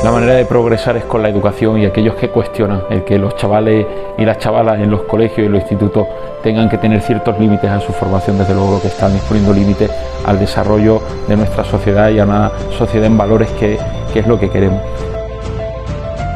La manera de progresar es con la educación y aquellos que cuestionan el que los chavales y las chavalas en los colegios y en los institutos tengan que tener ciertos límites a su formación, desde luego que están exponiendo límites al desarrollo de nuestra sociedad y a una sociedad en valores que es lo que queremos.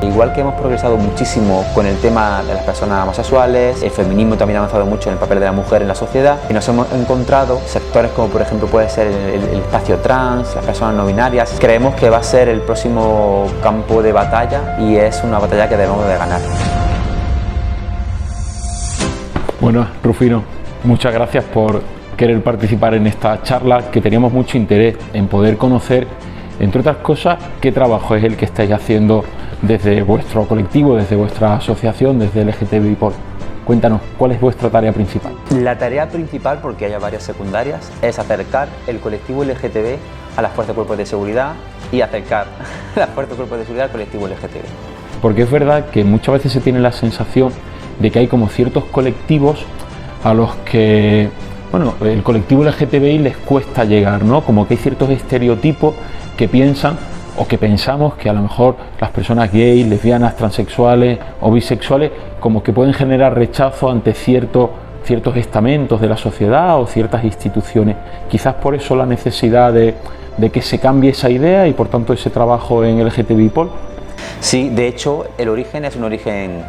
Igual que hemos progresado muchísimo con el tema de las personas homosexuales, el feminismo también ha avanzado mucho en el papel de la mujer en la sociedad y nos hemos encontrado sectores como por ejemplo puede ser el espacio trans, las personas no binarias. Creemos que va a ser el próximo campo de batalla y es una batalla que debemos de ganar. Bueno, Rufino, muchas gracias por querer participar en esta charla, que teníamos mucho interés en poder conocer, entre otras cosas, qué trabajo es el que estáis haciendo desde vuestro colectivo, desde vuestra asociación, desde LGTBIPOL. Cuéntanos, ¿cuál es vuestra tarea principal? La tarea principal, porque hay varias secundarias, es acercar el colectivo LGTB a las fuerzas de cuerpos de seguridad y acercar las fuerzas de cuerpos de seguridad al colectivo LGTB. Porque es verdad que muchas veces se tiene la sensación de que hay como ciertos colectivos a los que, bueno, el colectivo LGTBI les cuesta llegar, ¿no? Como que hay ciertos estereotipos que piensan o que pensamos que a lo mejor las personas gays, lesbianas, transexuales o bisexuales como que pueden generar rechazo ante ciertos estamentos de la sociedad o ciertas instituciones. Quizás por eso la necesidad de que se cambie esa idea y por tanto ese trabajo en LGTBIPOL. Sí, de hecho el origen es un origen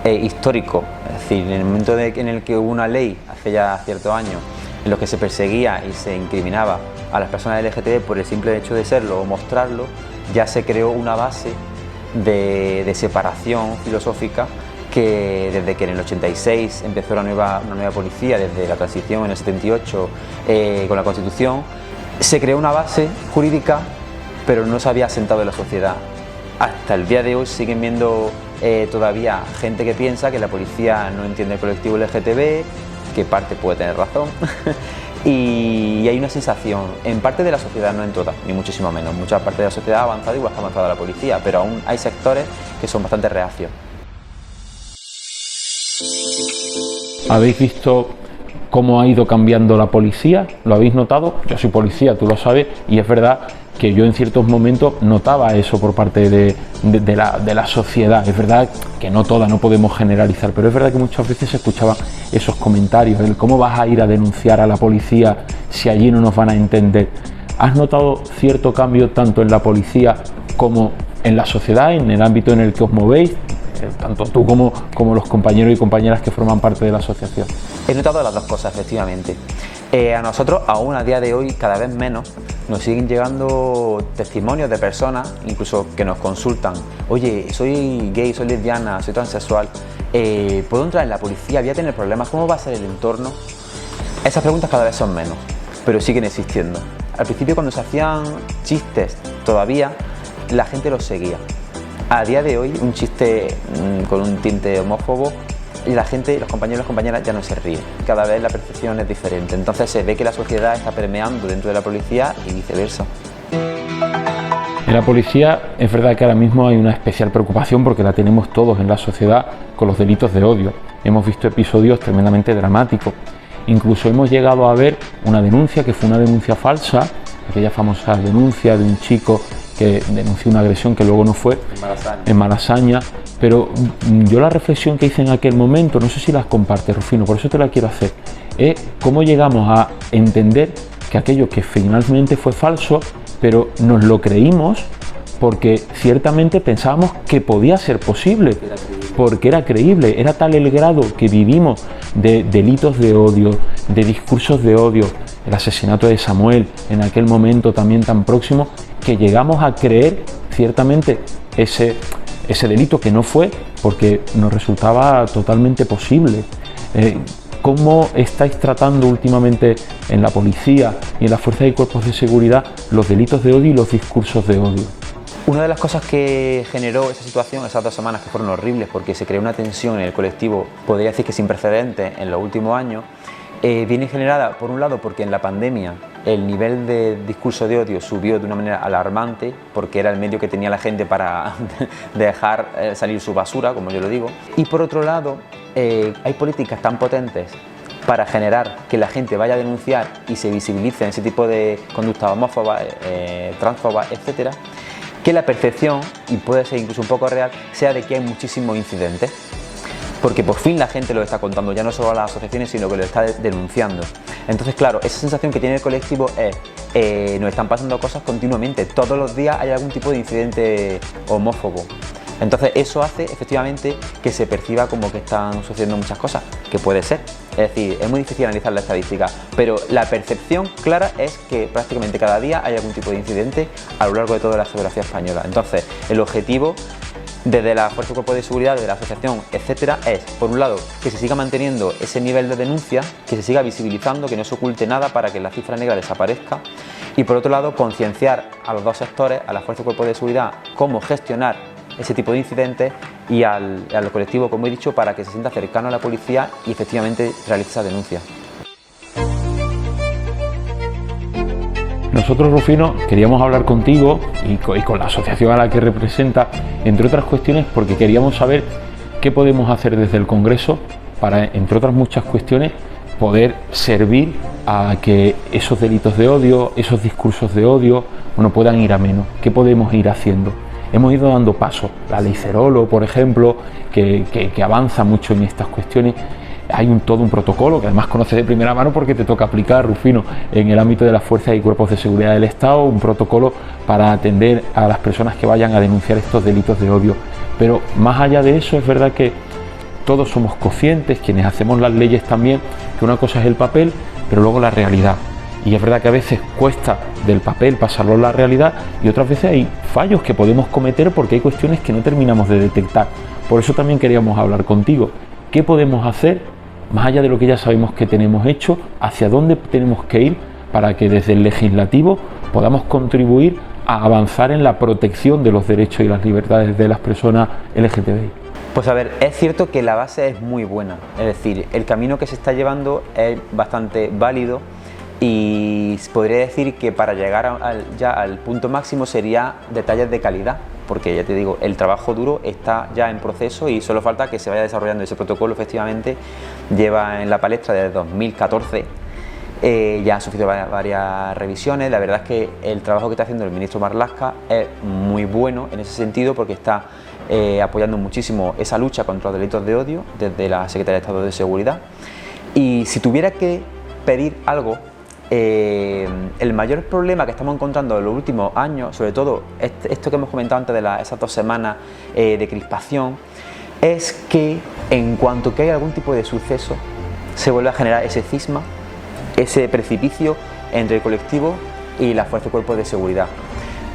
histórico, es decir, en el momento en el que hubo una ley hace ya ciertos años en los que se perseguía y se incriminaba a las personas LGTB por el simple hecho de serlo o mostrarlo, ya se creó una base de separación filosófica que desde que en el 86 empezó una nueva policía, desde la transición en el 78 con la Constitución, se creó una base jurídica pero no se había asentado en la sociedad. Hasta el día de hoy siguen viendo todavía gente que piensa que la policía no entiende el colectivo LGTB, que parte puede tener razón, y hay una sensación, en parte de la sociedad, no en toda, ni muchísimo menos, mucha parte de la sociedad ha avanzado igual que ha avanzado la policía, pero aún hay sectores que son bastante reacios. ¿Habéis visto cómo ha ido cambiando la policía? ¿Lo habéis notado? Yo soy policía, tú lo sabes, y es verdad que yo en ciertos momentos notaba eso por parte de la sociedad. Es verdad que no toda, no podemos generalizar, pero es verdad que muchas veces se escuchaban esos comentarios, el cómo vas a ir a denunciar a la policía si allí no nos van a entender. ¿Has notado cierto cambio tanto en la policía como en la sociedad, en el ámbito en el que os movéis, tanto tú como los compañeros y compañeras que forman parte de la asociación? He notado las dos cosas, efectivamente. A nosotros, aún a día de hoy, cada vez menos, nos siguen llegando testimonios de personas, incluso que nos consultan. Oye, soy gay, soy lesbiana, soy transexual, ¿puedo entrar en la policía? ¿Voy a tener problemas? ¿Cómo va a ser el entorno? Esas preguntas cada vez son menos, pero siguen existiendo. Al principio, cuando se hacían chistes, todavía la gente los seguía. A día de hoy, un chiste con un tinte homófobo, y la gente, los compañeros y las compañeras ya no se ríen. Cada vez la percepción es diferente. Entonces se ve que la sociedad está permeando dentro de la policía y viceversa. En la policía es verdad que ahora mismo hay una especial preocupación porque la tenemos todos en la sociedad con los delitos de odio. Hemos visto episodios tremendamente dramáticos. Incluso hemos llegado a ver una denuncia que fue una denuncia falsa, aquella famosa denuncia de un chico que denunció una agresión que luego no fue en Malasaña. Pero yo la reflexión que hice en aquel momento, no sé si las compartes, Rufino, por eso te la quiero hacer, es cómo llegamos a entender que aquello que finalmente fue falso, pero nos lo creímos porque ciertamente pensábamos que podía ser posible, porque era creíble, era tal el grado que vivimos de delitos de odio, de discursos de odio, el asesinato de Samuel en aquel momento también tan próximo, que llegamos a creer ciertamente ese delito que no fue, porque nos resultaba totalmente posible. ¿Cómo estáis tratando últimamente en la policía y en las fuerzas y cuerpos de seguridad los delitos de odio y los discursos de odio? Una de las cosas que generó esa situación, esas 2 semanas que fueron horribles porque se creó una tensión en el colectivo, podría decir que sin precedentes en los últimos años, viene generada por un lado porque en la pandemia el nivel de discurso de odio subió de una manera alarmante porque era el medio que tenía la gente para dejar salir su basura, como yo lo digo, y por otro lado hay políticas tan potentes para generar que la gente vaya a denunciar y se visibilicen ese tipo de conductas homófobas, transfobas, etcétera, que la percepción, y puede ser incluso un poco real, sea de que hay muchísimos incidentes. Porque por fin la gente lo está contando, ya no solo a las asociaciones, sino que lo está denunciando. Entonces, claro, esa sensación que tiene el colectivo es, nos están pasando cosas continuamente, todos los días hay algún tipo de incidente homófobo. Entonces eso hace efectivamente que se perciba como que están sucediendo muchas cosas, que puede ser. Es decir, es muy difícil analizar la estadística, pero la percepción clara es que prácticamente cada día hay algún tipo de incidente a lo largo de toda la geografía española. Entonces, el objetivo desde la Fuerza y Cuerpo de Seguridad, desde la asociación, etcétera, es, por un lado, que se siga manteniendo ese nivel de denuncia, que se siga visibilizando, que no se oculte nada para que la cifra negra desaparezca, y por otro lado, concienciar a los dos sectores, a la Fuerza y Cuerpo de Seguridad, cómo gestionar ese tipo de incidentes y al colectivo, como he dicho, para que se sienta cercano a la policía y efectivamente realice esa denuncia. Nosotros, Rufino, queríamos hablar contigo y con la asociación a la que representa, entre otras cuestiones, porque queríamos saber qué podemos hacer desde el Congreso para, entre otras muchas cuestiones, poder servir a que esos delitos de odio, esos discursos de odio, puedan ir a menos. ¿Qué podemos ir haciendo? Hemos ido dando pasos. La ley Cerolo, por ejemplo, que avanza mucho en estas cuestiones. Hay todo un protocolo que además conoces de primera mano porque te toca aplicar, Rufino, en el ámbito de las fuerzas y cuerpos de seguridad del Estado, un protocolo para atender a las personas que vayan a denunciar estos delitos de odio. Pero más allá de eso, es verdad que todos somos conscientes, quienes hacemos las leyes también, que una cosa es el papel, pero luego la realidad. Y es verdad que a veces cuesta del papel pasarlo a la realidad y otras veces hay fallos que podemos cometer porque hay cuestiones que no terminamos de detectar. Por eso también queríamos hablar contigo. ¿Qué podemos hacer, más allá de lo que ya sabemos que tenemos hecho, hacia dónde tenemos que ir para que desde el legislativo podamos contribuir a avanzar en la protección de los derechos y las libertades de las personas LGTBI? Pues a ver, es cierto que la base es muy buena, es decir, el camino que se está llevando es bastante válido y podría decir que para llegar ya al punto máximo sería detalles de calidad, porque ya te digo, el trabajo duro está ya en proceso y solo falta que se vaya desarrollando ese protocolo. Efectivamente lleva en la palestra desde 2014, ya ha sufrido varias revisiones. La verdad es que el trabajo que está haciendo el ministro Marlaska es muy bueno en ese sentido, porque está apoyando muchísimo esa lucha contra los delitos de odio desde la Secretaría de Estado de Seguridad. Y si tuviera que pedir algo, el mayor problema que estamos encontrando en los últimos años, sobre todo esto que hemos comentado antes de esas 2 semanas de crispación, es que en cuanto que hay algún tipo de suceso se vuelve a generar ese cisma, ese precipicio entre el colectivo y la Fuerza y Cuerpo de Seguridad.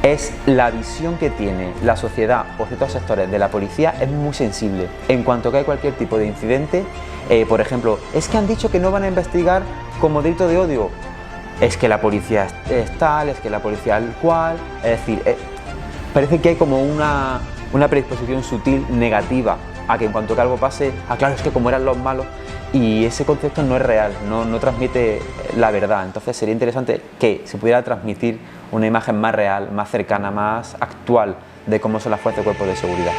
Es la visión que tiene la sociedad por ciertos sectores de la policía, es muy sensible. En cuanto que hay cualquier tipo de incidente, por ejemplo, es que han dicho que no van a investigar como delito de odio. Es que la policía es tal, es que la policía es cual, es decir, parece que hay como una predisposición sutil negativa a que en cuanto que algo pase, claro, es que como eran los malos, y ese concepto no es real, no transmite la verdad. Entonces sería interesante que se pudiera transmitir una imagen más real, más cercana, más actual de cómo son las fuerzas y cuerpos de seguridad.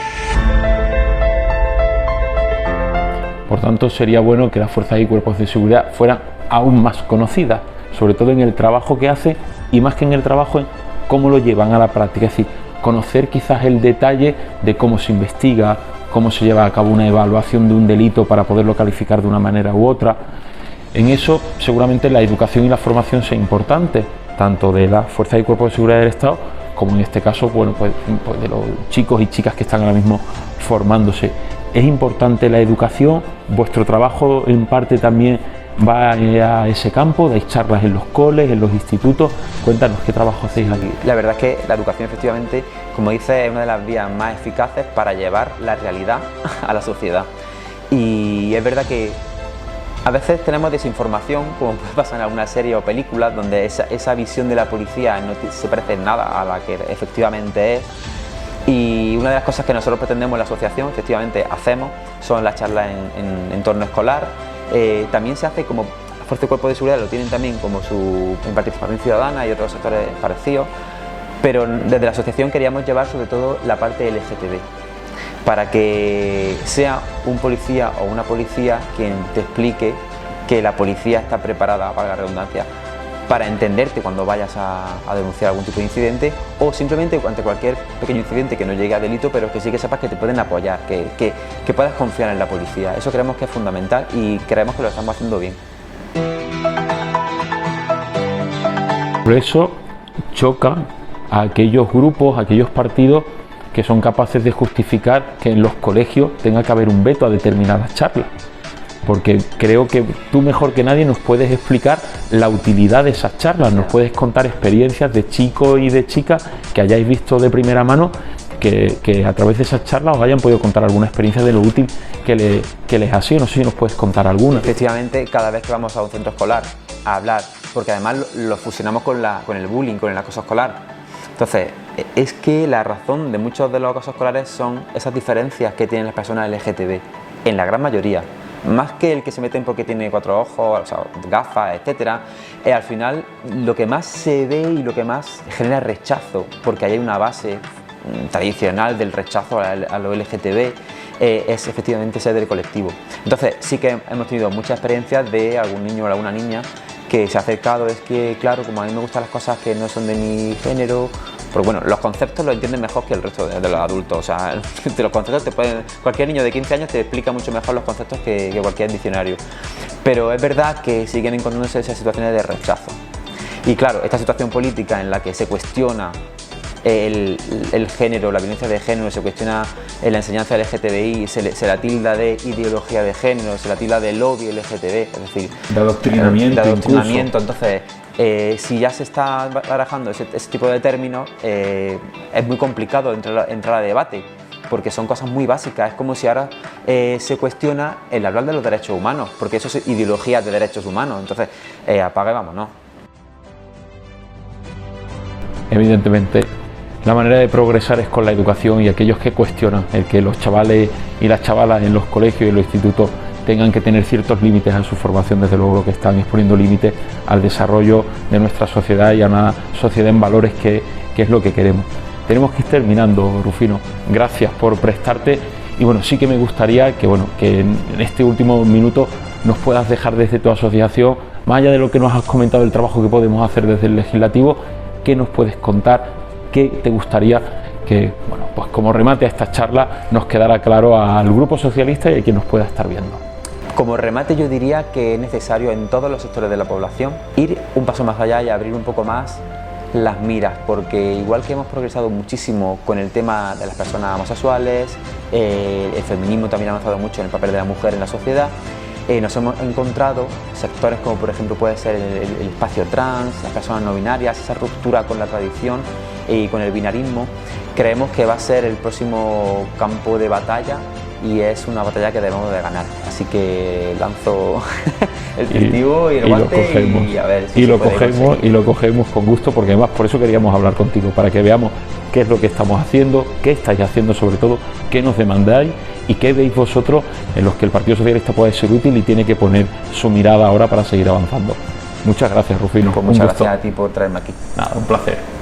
Por tanto, sería bueno que las fuerzas y cuerpos de seguridad fueran aún más conocidas, sobre todo en el trabajo que hace y más que en el trabajo, en cómo lo llevan a la práctica. Es decir, conocer quizás el detalle de cómo se investiga, cómo se lleva a cabo una evaluación de un delito para poderlo calificar de una manera u otra. En eso seguramente la educación y la formación sea importante, tanto de las fuerzas y cuerpos de seguridad del Estado como en este caso pues de los chicos y chicas que están ahora mismo formándose. Es importante la educación. Vuestro trabajo en parte también va a ese campo, dais charlas en los coles, en los institutos. Cuéntanos qué trabajo hacéis aquí. La verdad es que la educación, efectivamente, como dices, es una de las vías más eficaces para llevar la realidad a la sociedad. Y es verdad que a veces tenemos desinformación, como puede pasar en alguna serie o película, donde esa visión de la policía no se parece en nada a la que efectivamente es. Y una de las cosas que nosotros pretendemos en la asociación, efectivamente hacemos, son las charlas en entorno escolar. También se hace como Fuerza y Cuerpo de Seguridad, lo tienen también como en participación ciudadana y otros sectores parecidos, pero desde la asociación queríamos llevar sobre todo la parte LGTB, para que sea un policía o una policía quien te explique que la policía está preparada, valga la redundancia, para entenderte cuando vayas a denunciar algún tipo de incidente, o simplemente ante cualquier pequeño incidente que no llegue a delito, pero que sí que sepas que te pueden apoyar, que puedas confiar en la policía. Eso creemos que es fundamental y creemos que lo estamos haciendo bien. Por eso choca a aquellos grupos, a aquellos partidos que son capaces de justificar que en los colegios tenga que haber un veto a determinadas charlas. Porque creo que tú mejor que nadie nos puedes explicar la utilidad de esas charlas, nos puedes contar experiencias de chicos y de chicas que hayáis visto de primera mano, que a través de esas charlas os hayan podido contar alguna experiencia de lo útil que les ha sido. No sé si nos puedes contar alguna. Efectivamente, cada vez que vamos a un centro escolar a hablar, porque además lo fusionamos con el bullying, con el acoso escolar. Entonces, es que la razón de muchos de los acosos escolares son esas diferencias que tienen las personas LGTB, en la gran mayoría. Más que el que se meten porque tiene 4 ojos, o sea, gafas, etcétera, al final lo que más se ve y lo que más genera rechazo, porque hay una base tradicional del rechazo a lo LGTB, es efectivamente ser del colectivo. Entonces sí que hemos tenido muchas experiencias de algún niño o alguna niña que se ha acercado, es que claro, como a mí me gustan las cosas que no son de mi género, pero bueno, los conceptos los entienden mejor que el resto de los adultos, o sea, de los conceptos cualquier niño de 15 años te explica mucho mejor los conceptos que cualquier diccionario, pero es verdad que siguen encontrándose esas situaciones de rechazo. Y claro, esta situación política en la que se cuestiona el género, la violencia de género, se cuestiona la enseñanza LGTBI, se la tilda de ideología de género, se la tilda de lobby LGTB, es decir, de adoctrinamiento. Entonces, si ya se está barajando ese tipo de términos, es muy complicado entrar a debate, porque son cosas muy básicas. Es como si ahora se cuestiona el hablar de los derechos humanos, porque eso es ideología de derechos humanos. Entonces, apaga y vámonos. Evidentemente, la manera de progresar es con la educación, y aquellos que cuestionan el que los chavales y las chavalas en los colegios y en los institutos tengan que tener ciertos límites a su formación, desde luego lo que están es poniendo límites al desarrollo de nuestra sociedad y a una sociedad en valores que es lo que queremos. Tenemos que ir terminando, Rufino. Gracias por prestarte, y bueno, sí que me gustaría que en este último minuto nos puedas dejar desde tu asociación, más allá de lo que nos has comentado, el trabajo que podemos hacer desde el legislativo, ¿qué nos puedes contar? ¿Qué te gustaría que, pues como remate a esta charla, nos quedara claro al Grupo Socialista y a quien nos pueda estar viendo? Como remate, yo diría que es necesario en todos los sectores de la población ir un paso más allá y abrir un poco más las miras, porque igual que hemos progresado muchísimo con el tema de las personas homosexuales, el feminismo también ha avanzado mucho en el papel de la mujer en la sociedad, nos hemos encontrado sectores como por ejemplo puede ser el espacio trans, las personas no binarias, esa ruptura con la tradición y con el binarismo. Creemos que va a ser el próximo campo de batalla, y es una batalla que debemos de ganar, así que lanzo el testigo y el guante y a ver si lo cogemos con gusto, porque además por eso queríamos hablar contigo, para que veamos qué es lo que estamos haciendo, qué estáis haciendo, sobre todo qué nos demandáis y qué veis vosotros en los que el Partido Socialista puede ser útil y tiene que poner su mirada ahora para seguir avanzando. Muchas gracias, Rufino. Pues muchas gracias a ti por traerme aquí. Nada, un placer.